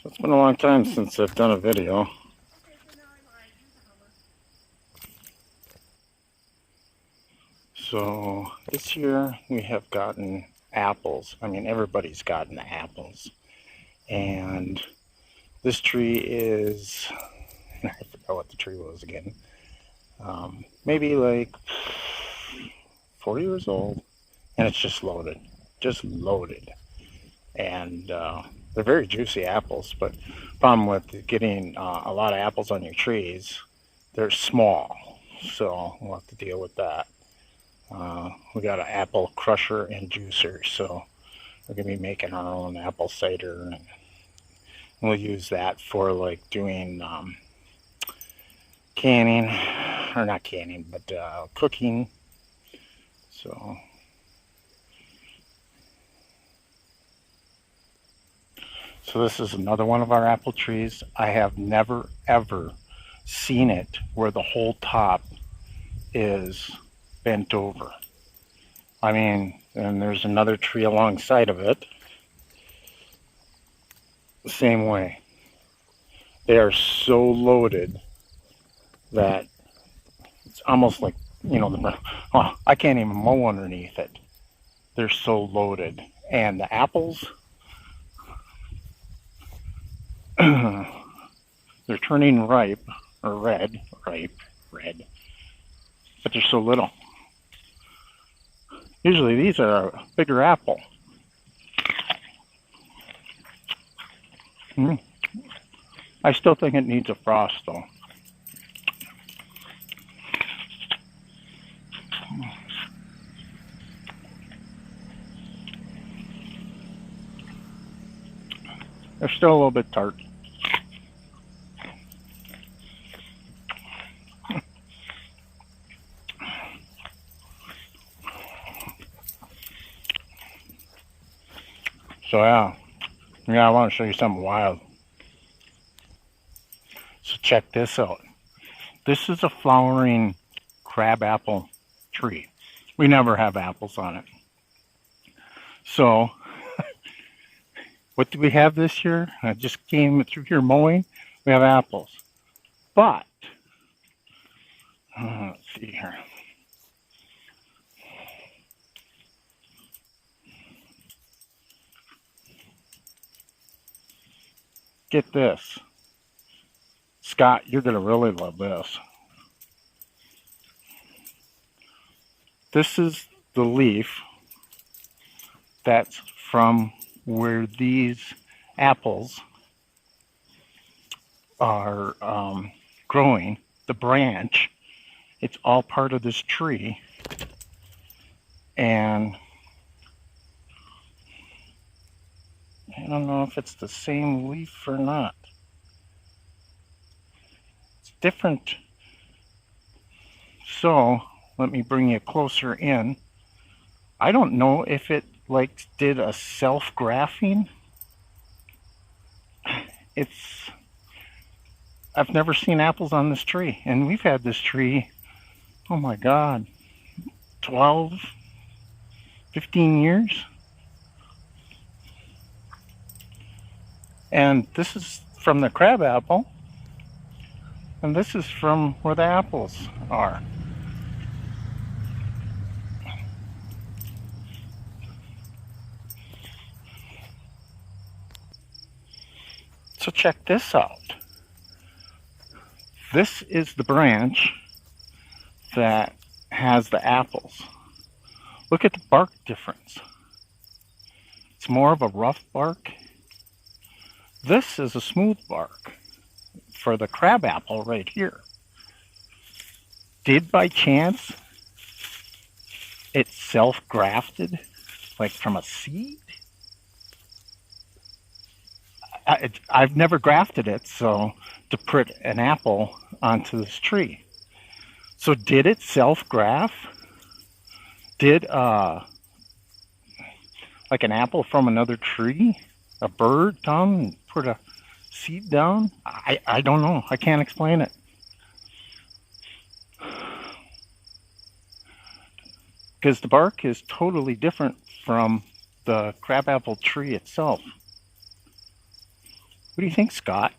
So it's been a long time since I've done a video. So this year we have gotten apples. I mean, everybody's gotten apples. And this tree is, I forgot what the tree was again. Maybe like 4 years old. And it's just loaded. Just loaded. And they're very juicy apples. But problem with getting a lot of apples on your trees, they're small. So we'll have to deal with that. We got an apple crusher and juicer, so we're gonna be making our own apple cider, and we'll use that for like doing canning, or not canning, but cooking. So this is another one of our apple trees. I have never ever seen it where the whole top is bent over. I mean, and there's another tree alongside of it, the same way. They are so loaded that it's almost like, I can't even mow underneath it. They're so loaded. And the apples, they're turning ripe, or red, red, but they're so little. Usually these are a bigger apple. I still think it needs a frost though. They're still a little bit tart. So yeah, I want to show you something wild. So check this out. This is a flowering crabapple tree. We never have apples on it. So what do we have this year? I just came through here mowing. We have apples. But, let's see here. Get this. Scott, you're going to really love this. This is the leaf that's from where these apples are growing. The branch, it's all part of this tree. And I don't know if it's the same leaf or not. It's different. So let me bring you closer in. I don't know if it like did a self-grafting. I've never seen apples on this tree, and we've had this tree, oh my God, 12, 15 years. And this is from the crabapple, and this is from where the apples are. So check this out. This is the branch that has the apples. Look at the bark difference. It's more of a rough bark. This is a smooth bark for the crabapple right here. Did by chance it self-grafted, like from a seed? I've never grafted it, so to put an apple onto this tree. So did it self-graft? Did like an apple from another tree, a bird come and put a seed down? I don't know. I can't explain it. Because the bark is totally different from the crabapple tree itself. What do you think, Scott?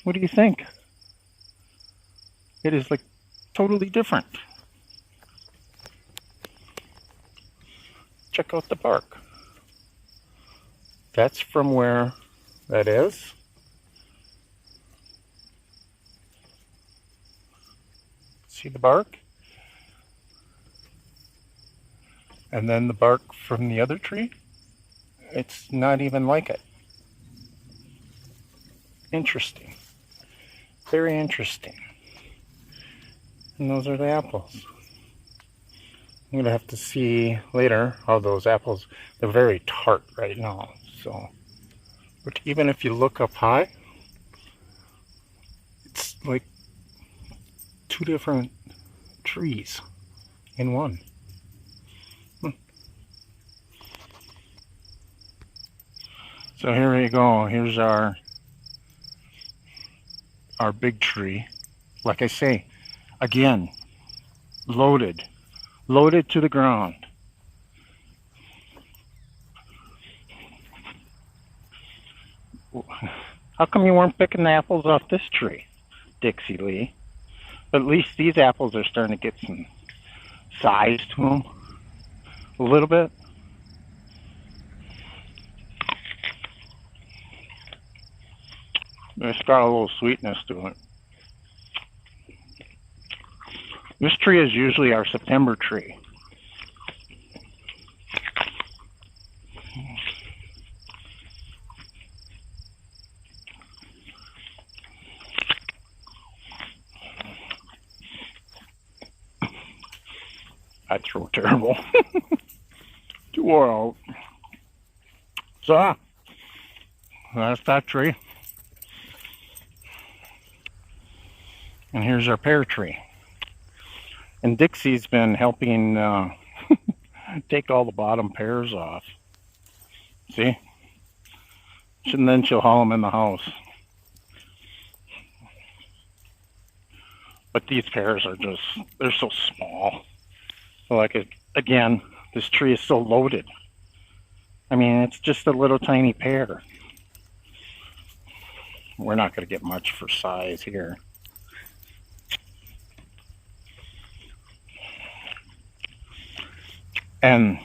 What do you think? It is like totally different. Check out the bark. That's from where that is. See the bark? And then the bark from the other tree, it's not even like it. Interesting. Very interesting. And those are the apples. I'm gonna have to see later how those apples, they're very tart right now. So, but even if you look up high, it's like two different trees in one. So here we go. Here's our big tree. Like I say, again, loaded to the ground. How come you weren't picking the apples off this tree, Dixie Lee? But at least these apples are starting to get some size to them, a little bit. It's got a little sweetness to it. This tree is usually our September tree. That's so terrible. Too old. So, that's that tree. And here's our pear tree. And Dixie's been helping take all the bottom pears off. See? And then she'll haul them in the house. But these pears are just, they're so small. So like, again, this tree is so loaded. I mean, it's just a little tiny pear. We're not going to get much for size here. And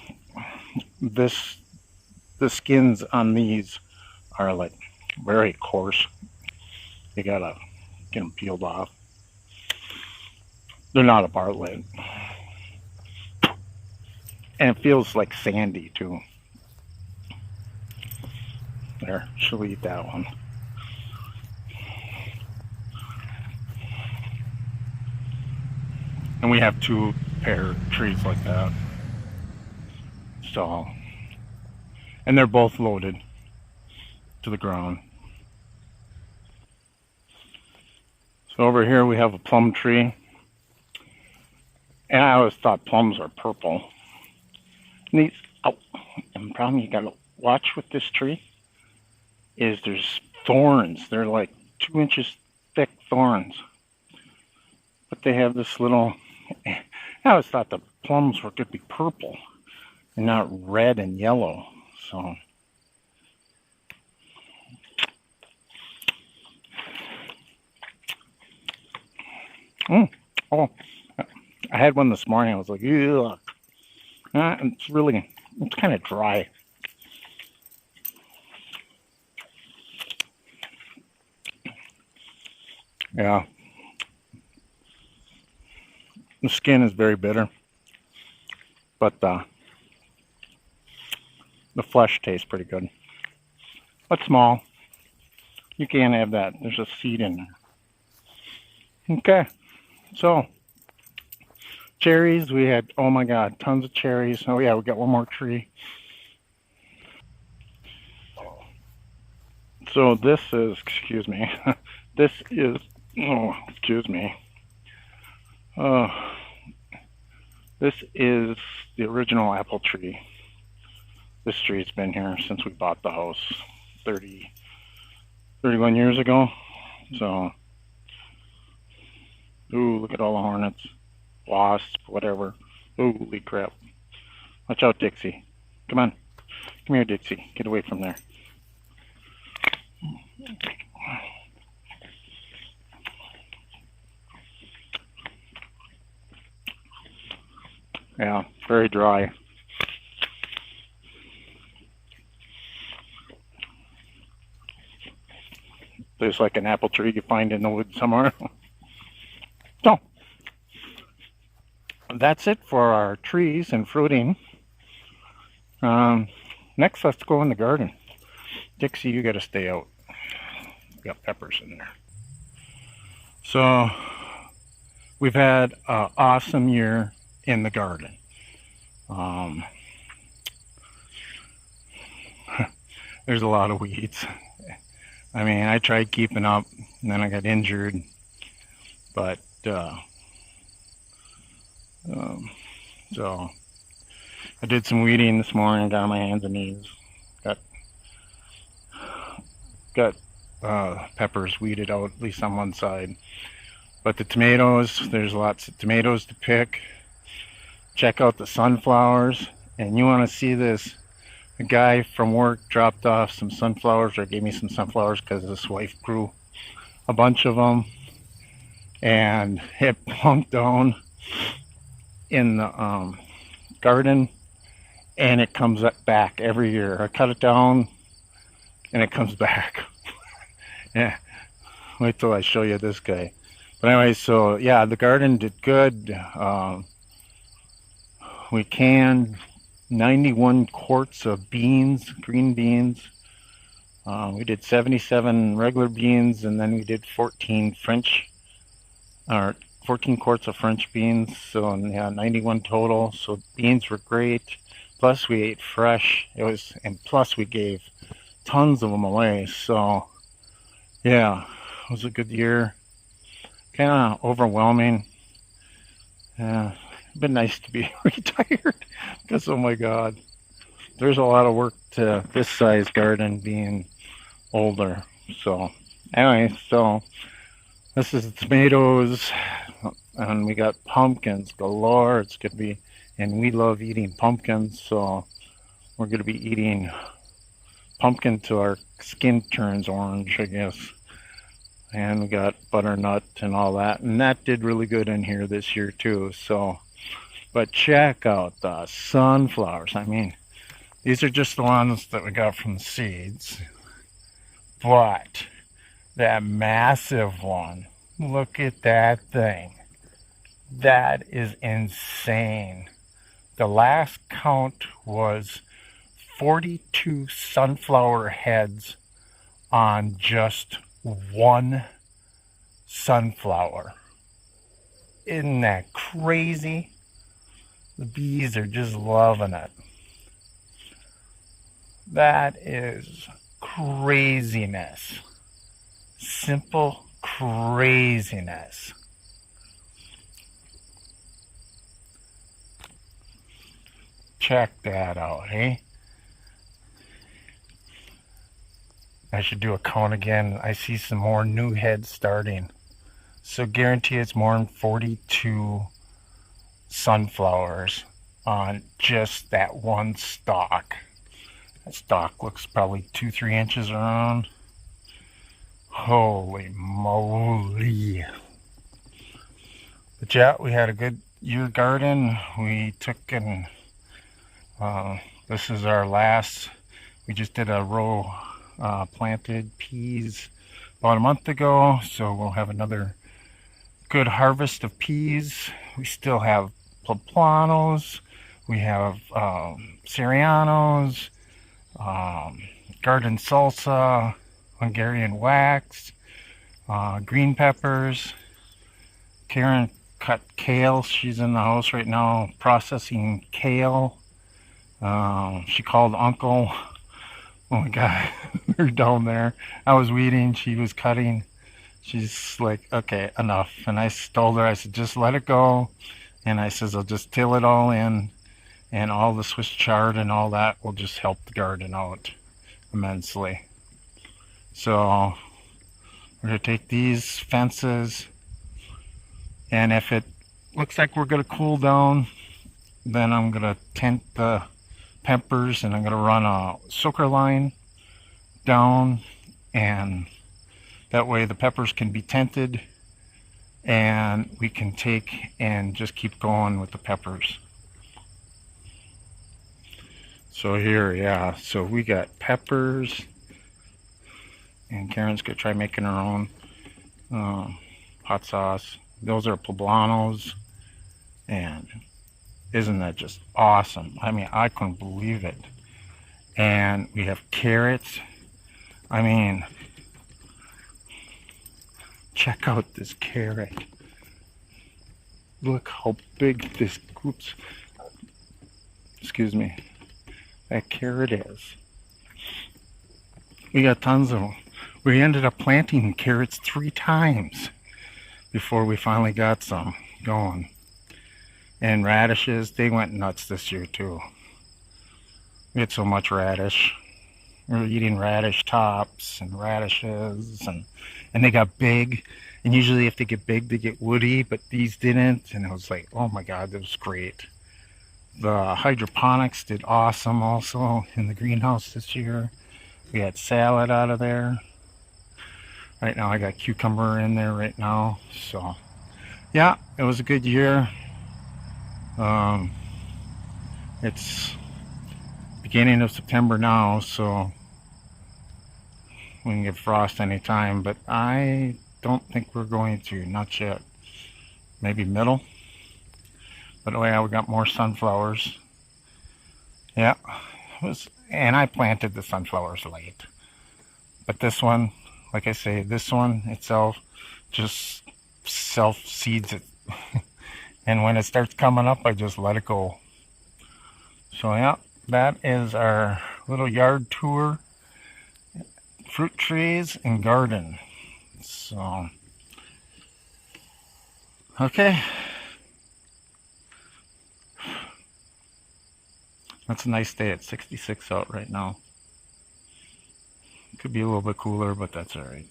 the skins on these are like very coarse. You gotta get them peeled off. They're not a Bartlett. And it feels like sandy too. There, she'll eat that one. And we have two pear trees like that. So, and they're both loaded to the ground. So over here we have a plum tree. And I always thought plums are purple. And these, oh, and the problem you gotta watch with this tree is there's thorns. They're like 2 inches thick thorns. But they have this little, I always thought the plums were gonna be purple and not red and yellow. So oh, I had one this morning. I was like, ugh. It's kind of dry. Yeah. The skin is very bitter, but the flesh tastes pretty good. But small. You can't have that. There's a seed in there. Okay. So, cherries. We had, oh my God, tons of cherries. Oh yeah, we got one more tree. So this is, excuse me. This is, oh, excuse me. This is the original apple tree. This tree's been here since we bought the house 31 years ago. So, ooh, look at all the hornets, wasps, whatever. Holy crap. Watch out, Dixie. Come on. Come here, Dixie. Get away from there. Yeah, very dry. There's like an apple tree you find in the woods somewhere. So, that's it for our trees and fruiting. Next, let's go in the garden. Dixie, you got to stay out. We got peppers in there. So, we've had an awesome year in the garden. There's a lot of weeds. I mean, I tried keeping up, and then I got injured. But, so, I did some weeding this morning, got on my hands and knees. Got peppers weeded out, at least on one side. But the tomatoes, there's lots of tomatoes to pick. Check out the sunflowers. And you want to see this, a guy from work dropped off some sunflowers, or gave me some sunflowers because his wife grew a bunch of them. And it plunked down in the garden, and it comes back every year. I cut it down and it comes back. Yeah, wait till I show you this guy. But anyway, so yeah, the garden did good. We canned 91 quarts of beans, green beans. We did 77 regular beans, and then we did 14 quarts of French beans. So yeah, 91 total. So beans were great. Plus we ate fresh. And plus we gave tons of them away. So yeah, it was a good year. Kind of overwhelming. Yeah, it'd been nice to be retired because, oh my God, there's a lot of work to this size garden being older. So anyway, so this is the tomatoes, and we got pumpkins galore. It's gonna be, and we love eating pumpkins, so we're gonna be eating pumpkin till our skin turns orange, I guess. And we got butternut and all that, and that did really good in here this year too. So, but check out the sunflowers. I mean, these are just the ones that we got from the seeds, but that massive one, look at that thing. That is insane. The last count was 42 sunflower heads on just one sunflower. Isn't that crazy? The bees are just loving it. That is craziness. Simple craziness. Check that out, eh? I should do a count again. I see some more new heads starting. So guarantee it's more than 42 sunflowers on just that one stalk. That stalk looks probably 2-3 inches around. Holy moly. But yeah, we had a good year garden. We took and this is our last, we just did a row planted peas about a month ago, so we'll have another good harvest of peas. We still have poblanos, we have Serianos, garden salsa, Hungarian wax, green peppers. Karen cut kale. She's in the house right now processing kale. She called Uncle. Oh my God, we were down there. I was weeding, she was cutting. She's like, okay, enough. And I told her, I said, just let it go. And I says, I'll just till it all in, and all the Swiss chard and all that will just help the garden out immensely. So we're gonna take these fences, and if it looks like we're gonna cool down, then I'm gonna tent the peppers, and I'm gonna run a soaker line down and that way the peppers can be tented and we can take and just keep going with the peppers. So here, yeah, so we got peppers, and Karen's gonna try making her own hot sauce. Those are poblanos, and isn't that just awesome? I mean, I couldn't believe it. And we have carrots. I mean, check out this carrot. Look how big this, oops, excuse me, that carrot is. We got tons of them. We ended up planting carrots 3 times before we finally got some going. And radishes, they went nuts this year too. We had so much radish. We were eating radish tops and radishes, and they got big. And usually if they get big, they get woody, but these didn't. And it was like, oh my God, that was great. The hydroponics did awesome also in the greenhouse this year. We had salad out of there. Right now I got cucumber in there right now. So yeah, it was a good year. It's beginning of September now, so we can get frost anytime, but I don't think we're going to, not yet. Maybe middle. But oh yeah, we got more sunflowers. Yeah, and I planted the sunflowers late. But this one, like I say, this one itself just self-seeds it. And when it starts coming up, I just let it go. So yeah, that is our little yard tour. Fruit trees and garden. So, okay. That's a nice day at 66 out right now. Could be a little bit cooler, but that's alright.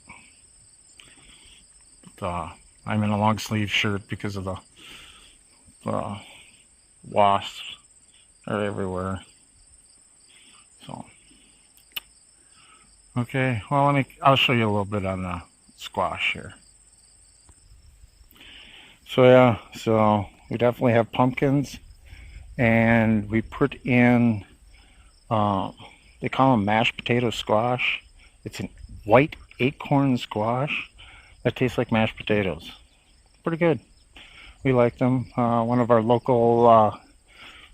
I'm in a long sleeve shirt because of the wasps are everywhere. So, okay, well I'll show you a little bit on the squash here. So yeah, so we definitely have pumpkins, and we put in they call them mashed potato squash. It's a white acorn squash that tastes like mashed potatoes. Pretty good. We like them. One of our local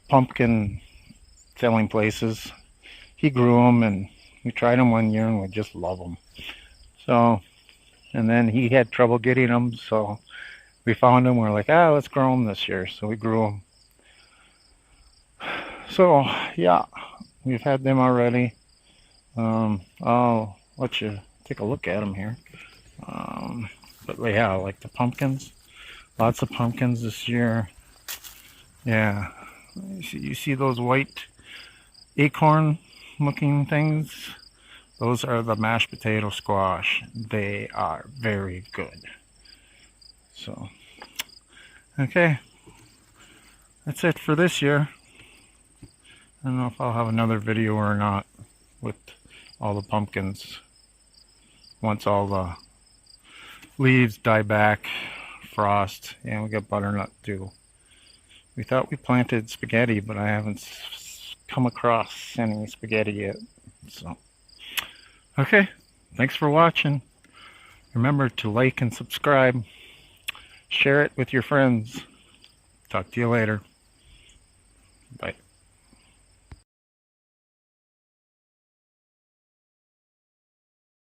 pumpkin selling places, he grew them, and we tried them one year and we just love them. So, and then he had trouble getting them, so we found them. We're like, let's grow them this year. So we grew them. So yeah, we've had them already. I'll let you take a look at them here. But yeah, like the pumpkins, lots of pumpkins this year. Yeah, you see those white acorn looking things? Those are the mashed potato squash. They are very good. So, okay, that's it for this year. I don't know if I'll have another video or not with all the pumpkins once all the leaves die back, frost, and we got butternut too. We thought we planted spaghetti, but I haven't come across any spaghetti yet. So, okay, thanks for watching. Remember to like and subscribe. Share it with your friends. Talk to you later. Bye.